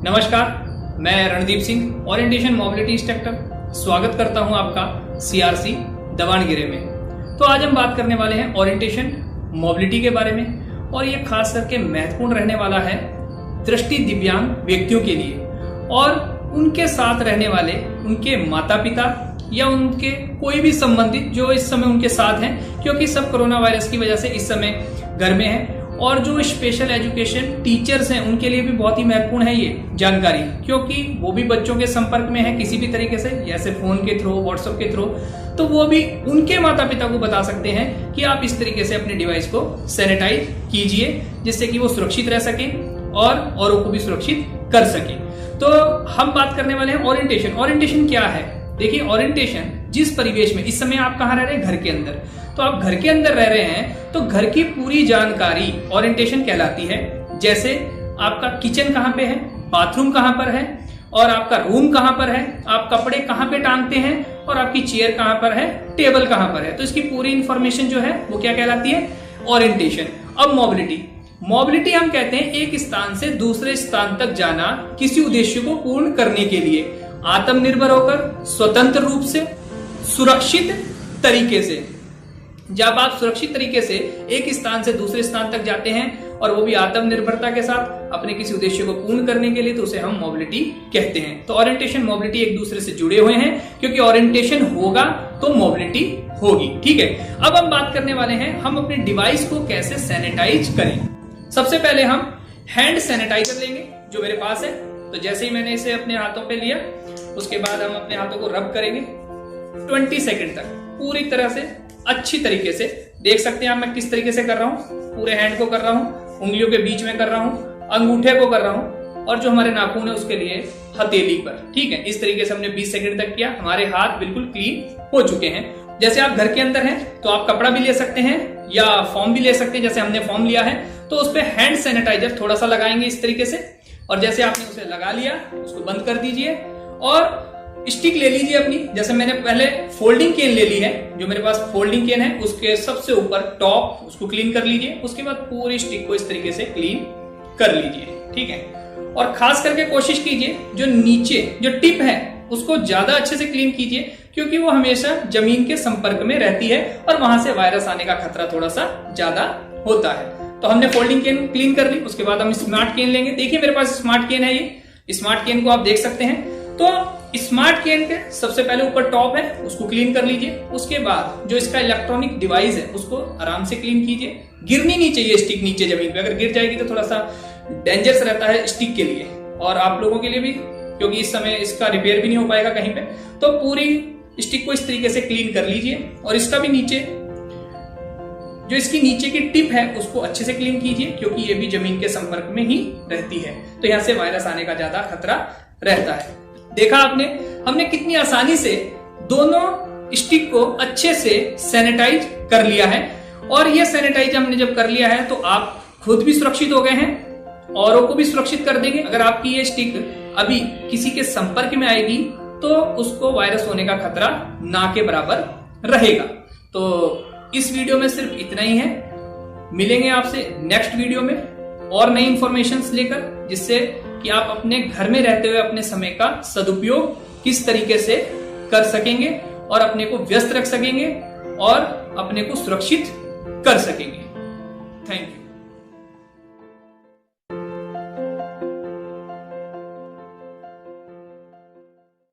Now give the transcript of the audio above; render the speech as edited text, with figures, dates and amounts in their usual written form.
नमस्कार, मैं Randeep Singh orientation mobility instructor स्वागत करता हूं आपका सीआरसी दवानगिरे में। तो आज हम बात करने वाले हैं ओरिएंटेशन मोबिलिटी के बारे में और ये खास करके महत्वपूर्ण रहने वाला है दृष्टि दिव्यांग व्यक्तियों के लिए और उनके साथ रहने वाले उनके माता पिता या उनके कोई भी संबंधित जो इस समय उनके साथ हैं, क्योंकि सब कोरोना वायरस की वजह से इस समय घर में है। और जो स्पेशल एजुकेशन टीचर्स हैं उनके लिए भी बहुत ही महत्वपूर्ण है ये जानकारी, क्योंकि वो भी बच्चों के संपर्क में है किसी भी तरीके से, जैसे फोन के थ्रू, व्हाट्सएप के थ्रू। तो वो भी उनके माता पिता को बता सकते हैं कि आप इस तरीके से अपने डिवाइस को सैनिटाइज कीजिए, जिससे कि वो सुरक्षित रह सके और औरों को भी सुरक्षित कर सके। तो हम बात करने वाले हैं ओरिएंटेशन। ओरिएंटेशन क्या है? देखिए, ओरिएंटेशन जिस परिवेश में इस समय आप कहाँ रह रहे हैं, घर के अंदर, तो आप घर के अंदर रह रहे हैं तो घर की पूरी जानकारी ओरिएंटेशन कहलाती है। जैसे आपका किचन कहाँ पे है, बाथरूम कहाँ पर है और आपका रूम कहाँ पर है, आप कपड़े कहाँ पे टांगते हैं और आपकी चेयर कहाँ पर है, टेबल कहाँ पर है, तो इसकी पूरी इंफॉर्मेशन जो है वो क्या कहलाती है, ओरिएंटेशन। अब मोबिलिटी हम कहते हैं एक स्थान से दूसरे स्थान तक जाना किसी उद्देश्य को पूर्ण करने के लिए आत्मनिर्भर होकर, स्वतंत्र रूप से, सुरक्षित तरीके से। जब आप सुरक्षित तरीके से एक स्थान से दूसरे स्थान तक जाते हैं और वो भी आत्मनिर्भरता के साथ अपने किसी उद्देश्य को पूर्ण करने के लिए, तो उसे हम मोबिलिटी कहते हैं। तो ओरिएंटेशन मोबिलिटी एक दूसरे से जुड़े हुए हैं, क्योंकि ओरिएंटेशन होगा तो मोबिलिटी होगी। ठीक है, अब हम बात करने वाले हैं हम अपने डिवाइस को कैसे सैनिटाइज करें। सबसे पहले हम हैंड सैनिटाइजर लेंगे जो मेरे पास है। तो जैसे ही मैंने इसे अपने हाथों पे लिया, उसके बाद हम अपने हाथों को रब करेंगे 20 सेकंड तक पूरी तरह से अच्छी तरीके से। देख सकते हैं आप मैं किस तरीके से कर रहा हूं, पूरे हैंड को कर रहा हूं, उंगलियों के बीच में कर रहा हूं, अंगूठे को कर रहा हूं और जो हमारे नाखून है उसके लिए हथेली पर। ठीक है, इस तरीके से हमने 20 सेकंड तक किया। हमारे हाथ बिल्कुल क्लीन हो चुके हैं। जैसे आप घर के अंदर हैं तो आप कपड़ा भी ले सकते हैं या फॉर्म भी ले सकते हैं। जैसे हमने फॉर्म लिया है तो उस पर हैंड सैनिटाइजर थोड़ा सा लगाएंगे इस तरीके से, और जैसे आपने उसे लगा लिया उसको बंद कर दीजिए और स्टिक ले लीजिए अपनी। जैसे मैंने पहले फोल्डिंग केन ले ली है, जो मेरे पास फोल्डिंग केन है उसके सबसे ऊपर टॉप उसको क्लीन कर लीजिए। उसके बाद पूरी स्टिक को इस तरीके से क्लीन कर लीजिए। ठीक है, और खास करके कोशिश कीजिए जो नीचे जो टिप है उसको ज्यादा अच्छे से क्लीन कीजिए, क्योंकि वो हमेशा जमीन के संपर्क में रहती है और वहां से वायरस आने का खतरा थोड़ा सा ज्यादा होता है। तो हमने फोल्डिंग केन क्लीन कर ली। उसके बाद हम स्मार्ट केन लेंगे। देखिए मेरे पास स्मार्ट केन है, ये स्मार्ट केन को आप देख सकते हैं। तो स्मार्ट केन के सबसे पहले ऊपर टॉप है उसको क्लीन कर लीजिए। उसके बाद जो इसका इलेक्ट्रॉनिक डिवाइस है उसको आराम से क्लीन कीजिए। गिरनी नहीं चाहिए स्टिक नीचे जमीन पे, अगर गिर जाएगी तो थोड़ा सा डेंजरस रहता है स्टिक के लिए और आप लोगों के लिए भी, क्योंकि इस समय इसका रिपेयर भी नहीं हो पाएगा कहीं पे। तो पूरी स्टिक को इस तरीके से क्लीन कर लीजिए और इसका भी नीचे जो इसकी नीचे की टिप है उसको अच्छे से क्लीन कीजिए, क्योंकि ये भी जमीन के संपर्क में ही रहती है, तो यहाँ से वायरस आने का ज्यादा खतरा रहता है। देखा आपने, हमने कितनी आसानी से दोनों स्टिक को अच्छे से सैनिटाइज कर लिया है। और ये सैनिटाइज हमने जब कर लिया है तो आप खुद भी सुरक्षित हो गए हैं, औरों को भी सुरक्षित कर देंगे। अगर आपकी ये स्टिक अभी किसी के संपर्क में आएगी तो उसको वायरस होने का खतरा ना के बराबर रहेगा। तो इस वीडियो में सिर्फ इतना ही है। मिलेंगे आपसे नेक्स्ट वीडियो में और नई इंफॉर्मेशन लेकर, जिससे कि आप अपने घर में रहते हुए अपने समय का सदुपयोग किस तरीके से कर सकेंगे और अपने को व्यस्त रख सकेंगे और अपने को सुरक्षित कर सकेंगे। Thank you.